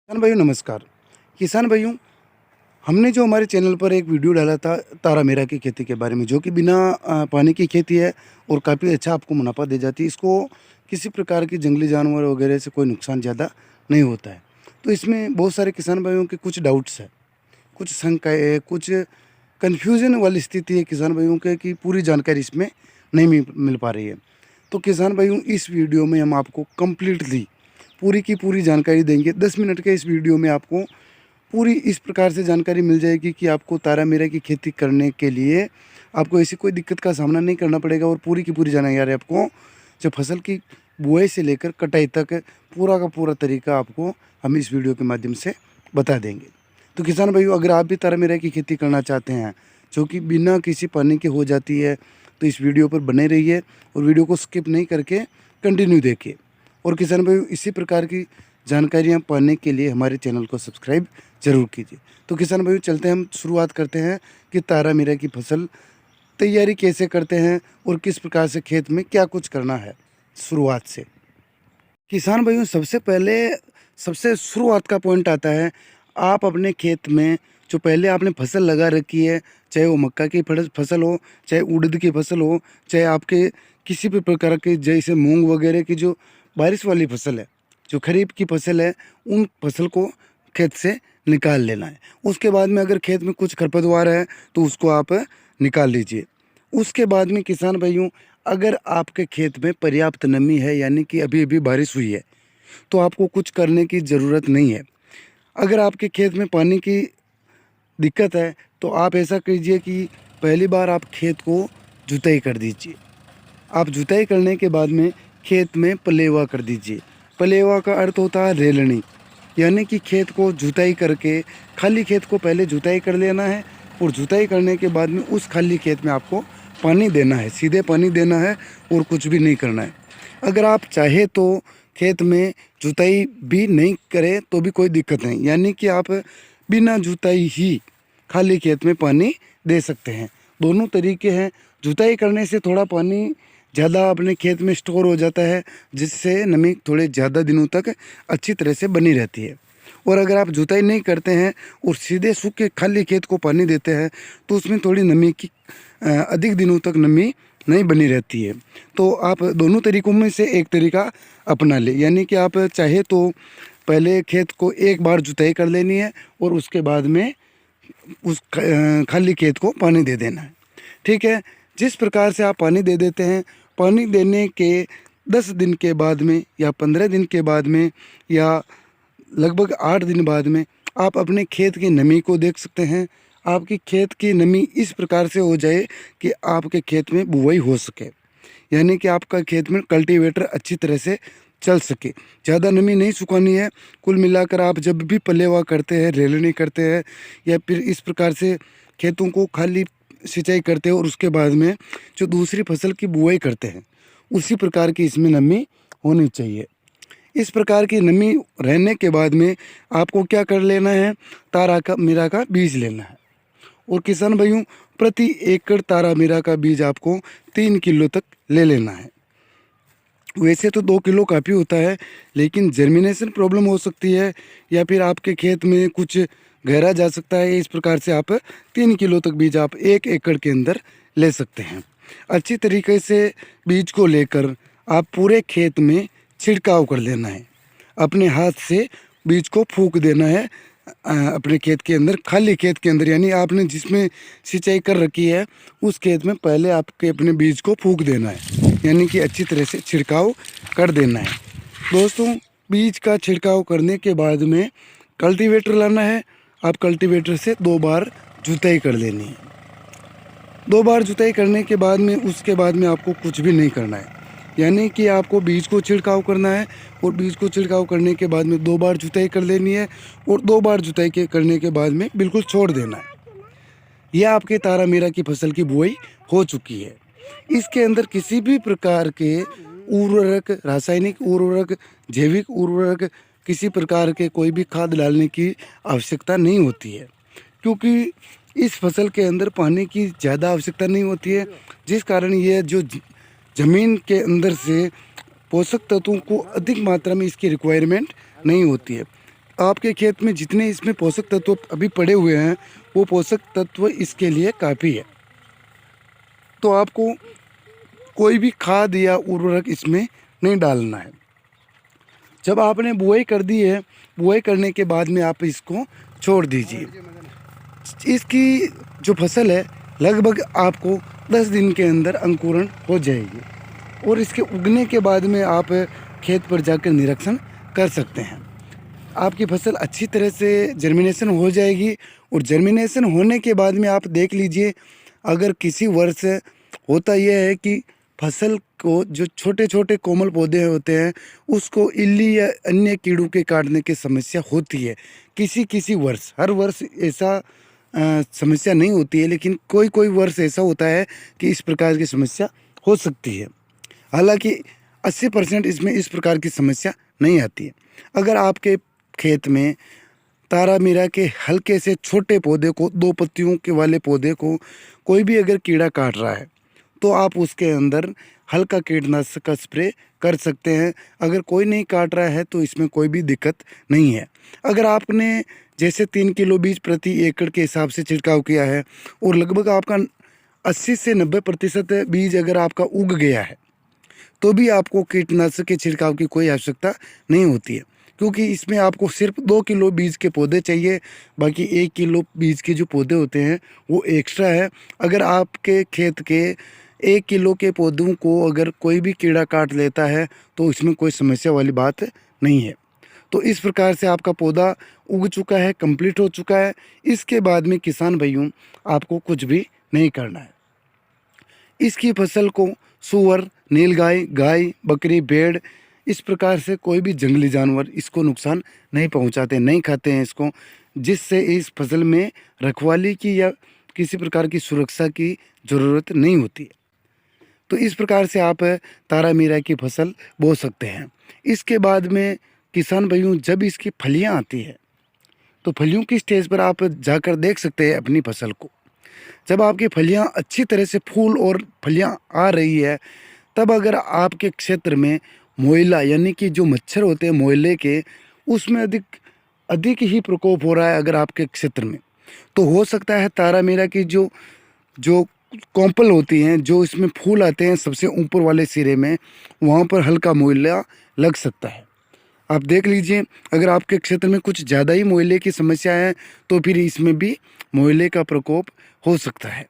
किसान भाइयों नमस्कार। किसान भाइयों, हमने जो हमारे चैनल पर एक वीडियो डाला था तारा मीरा की खेती के बारे में, जो कि बिना पानी की खेती है और काफ़ी अच्छा आपको मुनाफा दे जाती है। इसको किसी प्रकार की जंगली जानवर वगैरह से कोई नुकसान ज़्यादा नहीं होता है। तो इसमें बहुत सारे किसान भाइयों के कुछ डाउट्स है, कुछ शंकाएँ है, कुछ कन्फ्यूज़न वाली स्थिति है किसान भाइयों के कि पूरी जानकारी इसमें नहीं मिल पा रही है। तो किसान भाइयों, इस वीडियो में हम आपको कंप्लीटली पूरी की पूरी जानकारी देंगे। 10 मिनट के इस वीडियो में आपको पूरी इस प्रकार से जानकारी मिल जाएगी कि आपको तारा मीरा की खेती करने के लिए आपको ऐसी कोई दिक्कत का सामना नहीं करना पड़ेगा और पूरी की पूरी जानकारी आपको जो फसल की बुआई से लेकर कटाई तक पूरा का पूरा तरीका आपको हम इस वीडियो के माध्यम से बता देंगे। तो किसान भाइयों, अगर आप भी तारा मीरा की खेती करना चाहते हैं जो कि बिना किसी पानी के हो जाती है, तो इस वीडियो पर बने रहिए और वीडियो को स्किप नहीं करके कंटिन्यू देखिए। और किसान भाइयों, इसी प्रकार की जानकारियाँ पाने के लिए हमारे चैनल को सब्सक्राइब ज़रूर कीजिए। तो किसान भाइयों, चलते हैं, हम शुरुआत करते हैं कि तारा मीरा की फसल तैयारी कैसे करते हैं और किस प्रकार से खेत में क्या कुछ करना है शुरुआत से। किसान भाइयों, सबसे पहले सबसे शुरुआत का पॉइंट आता है, आप अपने खेत में जो पहले आपने फसल लगा रखी है, चाहे वो मक्का की फसल हो, चाहे उड़द की फसल हो, चाहे आपके किसी भी प्रकार के जैसे मूंग वगैरह की जो बारिश वाली फसल है, जो खरीफ की फसल है, उन फसल को खेत से निकाल लेना है। उसके बाद में अगर खेत में कुछ खरपतवार है तो उसको आप निकाल लीजिए। उसके बाद में किसान भाइयों, अगर आपके खेत में पर्याप्त नमी है, यानी कि अभी अभी बारिश हुई है, तो आपको कुछ करने की ज़रूरत नहीं है। अगर आपके खेत में पानी की दिक्कत है तो आप ऐसा कीजिए कि पहली बार आप खेत को जुताई कर दीजिए। आप जुताई करने के बाद में खेत में पलेवा कर दीजिए। पलेवा का अर्थ होता है रेलनी, यानी कि खेत को जुताई करके खाली खेत को पहले जुताई कर लेना है और जुताई करने के बाद में उस खाली खेत में आपको पानी देना है, सीधे पानी देना है और कुछ भी नहीं करना है। अगर आप चाहे तो खेत में जुताई भी नहीं करें तो भी कोई दिक्कत नहीं, यानी कि आप बिना जुताई ही खाली खेत में पानी दे सकते हैं। दोनों तरीके हैं। जुताई करने से थोड़ा पानी ज़्यादा अपने खेत में स्टोर हो जाता है, जिससे नमी थोड़े ज़्यादा दिनों तक अच्छी तरह से बनी रहती है। और अगर आप जुताई नहीं करते हैं और सीधे सूखे खाली खेत को पानी देते हैं तो उसमें थोड़ी नमी की अधिक दिनों तक नमी नहीं बनी रहती है। तो आप दोनों तरीक़ों में से एक तरीका अपना लें, यानी कि आप चाहे तो पहले खेत को एक बार जुताई कर लेनी है और उसके बाद में उस खाली खेत को पानी दे देना है। ठीक है। जिस प्रकार से आप पानी दे देते हैं, पानी देने के 10 दिन के बाद में या 15 दिन के बाद में या लगभग 8 दिन बाद में आप अपने खेत की नमी को देख सकते हैं। आपकी खेत की नमी इस प्रकार से हो जाए कि आपके खेत में बुआई हो सके, यानी कि आपका खेत में कल्टीवेटर अच्छी तरह से चल सके। ज़्यादा नमी नहीं सुखानी है। कुल मिलाकर आप जब भी पलेवा करते हैं, रेलनी करते हैं या फिर इस प्रकार से खेतों को खाली सिंचाई करते हैं और उसके बाद में जो दूसरी फसल की बुआई करते हैं, उसी प्रकार की इसमें नमी होनी चाहिए। इस प्रकार की नमी रहने के बाद में आपको क्या कर लेना है, तारा का मीरा का बीज लेना है। और किसान भाइयों, प्रति एकड़ तारा मीरा का बीज आपको 3 किलो तक ले लेना है। वैसे तो 2 किलो काफ़ी होता है, लेकिन जर्मिनेशन प्रॉब्लम हो सकती है या फिर आपके खेत में कुछ गहरा जा सकता है। इस प्रकार से आप 3 किलो तक बीज आप 1 एकड़ के अंदर ले सकते हैं। अच्छी तरीके से बीज को लेकर आप पूरे खेत में छिड़काव कर लेना है। अपने हाथ से बीज को फूंक देना है अपने खेत के अंदर, खाली खेत के अंदर, यानी आपने जिसमें सिंचाई कर रखी है उस खेत में पहले आपके अपने बीज को फूंक देना है, यानी कि अच्छी तरह से छिड़काव कर देना है। दोस्तों, बीज का छिड़काव करने के बाद में कल्टीवेटर लाना है। आप कल्टीवेटर से 2 बार जुताई कर लेनी है। 2 बार जुताई करने के बाद में उसके बाद में आपको कुछ भी नहीं करना है, यानी कि आपको बीज को छिड़काव करना है और बीज को छिड़काव करने के बाद में 2 बार जुताई कर लेनी है और 2 बार जुताई करने के बाद में बिल्कुल छोड़ देना है। यह आपके तारा मीरा की फसल की बुआई हो चुकी है। इसके अंदर किसी भी प्रकार के उर्वरक, रासायनिक उर्वरक, जैविक उर्वरक, किसी प्रकार के कोई भी खाद डालने की आवश्यकता नहीं होती है, क्योंकि इस फसल के अंदर पानी की ज़्यादा आवश्यकता नहीं होती है, जिस कारण यह जो ज़मीन के अंदर से पोषक तत्वों को अधिक मात्रा में इसकी रिक्वायरमेंट नहीं होती है। आपके खेत में जितने इसमें पोषक तत्व अभी पड़े हुए हैं वो पोषक तत्व इसके लिए काफ़ी है। तो आपको कोई भी खाद या उर्वरक इसमें नहीं डालना है। जब आपने बुआई कर दी है, बुआई करने के बाद में आप इसको छोड़ दीजिए। इसकी जो फसल है लगभग आपको 10 दिन के अंदर अंकुरण हो जाएगी और इसके उगने के बाद में आप खेत पर जाकर निरीक्षण कर सकते हैं। आपकी फसल अच्छी तरह से जर्मिनेशन हो जाएगी और जर्मिनेशन होने के बाद में आप देख लीजिए, अगर किसी वर्ष होता यह है कि फसल को जो छोटे छोटे कोमल पौधे होते हैं उसको इल्ली या अन्य कीड़ों के काटने की समस्या होती है। किसी किसी वर्ष, हर वर्ष ऐसा समस्या नहीं होती है, लेकिन कोई कोई वर्ष ऐसा होता है कि इस प्रकार की समस्या हो सकती है। हालांकि 80% इसमें इस प्रकार की समस्या नहीं आती है। अगर आपके खेत में तारामीरा के हल्के से छोटे पौधे को, 2 पत्तियों के वाले पौधे को कोई भी अगर कीड़ा काट रहा है तो आप उसके अंदर हल्का कीटनाशक का स्प्रे कर सकते हैं। अगर कोई नहीं काट रहा है तो इसमें कोई भी दिक्कत नहीं है। अगर आपने जैसे 3 किलो बीज प्रति एकड़ के हिसाब से छिड़काव किया है और लगभग आपका 80 से 90% बीज अगर आपका उग गया है तो भी आपको कीटनाशक के छिड़काव की कोई आवश्यकता नहीं होती है, क्योंकि इसमें आपको सिर्फ 2 किलो बीज के पौधे चाहिए। बाकी 1 किलो बीज के जो पौधे होते हैं वो एक्स्ट्रा है। अगर आपके खेत के 1 किलो के पौधों को अगर कोई भी कीड़ा काट लेता है तो इसमें कोई समस्या वाली बात नहीं है। तो इस प्रकार से आपका पौधा उग चुका है, कंप्लीट हो चुका है। इसके बाद में किसान भाइयों आपको कुछ भी नहीं करना है। इसकी फसल को सूअर, नीलगाय, गाय, बकरी, भेड़, इस प्रकार से कोई भी जंगली जानवर इसको नुकसान नहीं पहुंचाते, नहीं खाते हैं इसको, जिससे इस फसल में रखवाली की या किसी प्रकार की सुरक्षा की ज़रूरत नहीं होती है। तो इस प्रकार से आप तारामीरा की फसल बो सकते हैं। इसके बाद में किसान भाइयों जब इसकी फलियां आती है तो फलियों की स्टेज पर आप जाकर देख सकते हैं अपनी फसल को। जब आपकी फलियां अच्छी तरह से फूल और फलियां आ रही है तब अगर आपके क्षेत्र में मोइला यानी कि जो मच्छर होते हैं मोइले के, उसमें अधिक ही प्रकोप हो रहा है अगर आपके क्षेत्र में, तो हो सकता है तारामीरा की जो जो कॉम्पल होती हैं, जो इसमें फूल आते हैं सबसे ऊपर वाले सिरे में, वहाँ पर हल्का मोइला लग सकता है। आप देख लीजिए, अगर आपके क्षेत्र में कुछ ज़्यादा ही मोइले की समस्या है तो फिर इसमें भी मोइले का प्रकोप हो सकता है।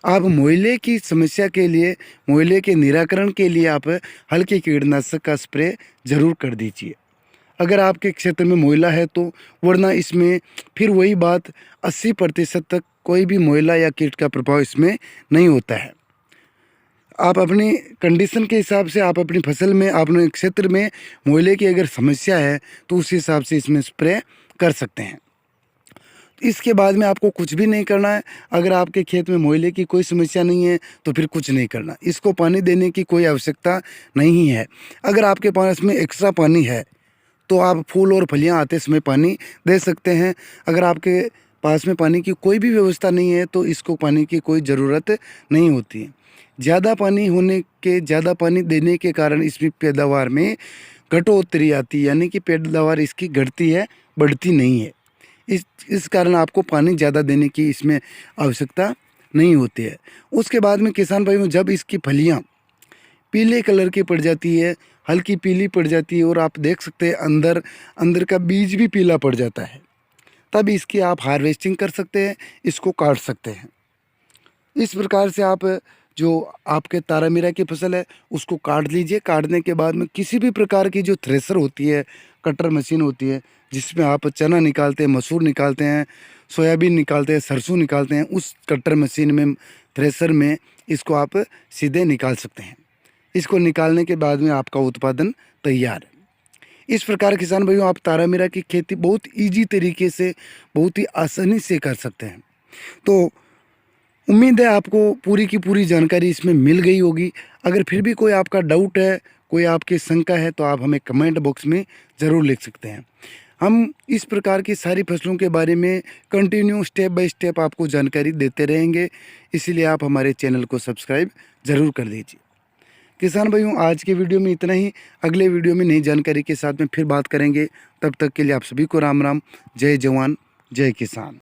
आप मोइले की समस्या के लिए, मोइले के निराकरण के लिए आप हल्के कीटनाशक का स्प्रे ज़रूर कर दीजिए अगर आपके क्षेत्र में मोइला है तो, वरना इसमें फिर वही बात 80% तक कोई भी मोइला या कीट का प्रभाव इसमें नहीं होता है। आप अपनी कंडीशन के हिसाब से आप अपनी फसल में, अपने क्षेत्र में मोइले की अगर समस्या है तो उस हिसाब से इसमें स्प्रे कर सकते हैं। इसके बाद में आपको कुछ भी नहीं करना है। अगर आपके खेत में मोइले की कोई समस्या नहीं है तो फिर कुछ नहीं करना, इसको पानी देने की कोई आवश्यकता नहीं है। अगर आपके पास में एक्स्ट्रा पानी है तो आप फूल और फलियां आते समय पानी दे सकते हैं। अगर आपके पास में पानी की कोई भी व्यवस्था नहीं है तो इसको पानी की कोई ज़रूरत नहीं होती है। ज़्यादा पानी देने के कारण इसमें पैदावार में घटोत्तरी आती है, यानी कि पैदावार इसकी घटती है, बढ़ती नहीं है। इस कारण आपको पानी ज़्यादा देने की इसमें आवश्यकता नहीं होती है। उसके बाद में किसान भाई जब इसकी फलियाँ पीले कलर की पड़ जाती है, हल्की पीली पड़ जाती है और आप देख सकते हैं अंदर का बीज भी पीला पड़ जाता है, तब इसकी आप हार्वेस्टिंग कर सकते हैं, इसको काट सकते हैं। इस प्रकार से आप जो आपके तारामीरा की फसल है उसको काट लीजिए। काटने के बाद में किसी भी प्रकार की जो थ्रेसर होती है, कटर मशीन होती है जिसमें आप चना निकालते हैं, मसूर निकालते हैं, सोयाबीन निकालते हैं, सरसों निकालते हैं, उस कटर मशीन में, थ्रेसर में इसको आप सीधे निकाल सकते हैं। इसको निकालने के बाद में आपका उत्पादन तैयार है। इस प्रकार किसान भाइयों आप तारामीरा की खेती बहुत ईजी तरीके से, बहुत ही आसानी से कर सकते हैं। तो उम्मीद है आपको पूरी की पूरी जानकारी इसमें मिल गई होगी। अगर फिर भी कोई आपका डाउट है, कोई आपकी शंका है तो आप हमें कमेंट बॉक्स में ज़रूर लिख सकते हैं। हम इस प्रकार की सारी फसलों के बारे में कंटिन्यू स्टेप बाय स्टेप आपको जानकारी देते रहेंगे, इसीलिए आप हमारे चैनल को सब्सक्राइब ज़रूर कर दीजिए। किसान भाइयों आज के वीडियो में इतना ही। अगले वीडियो में नई जानकारी के साथ में फिर बात करेंगे। तब तक के लिए आप सभी को राम राम। जय जवान जय किसान।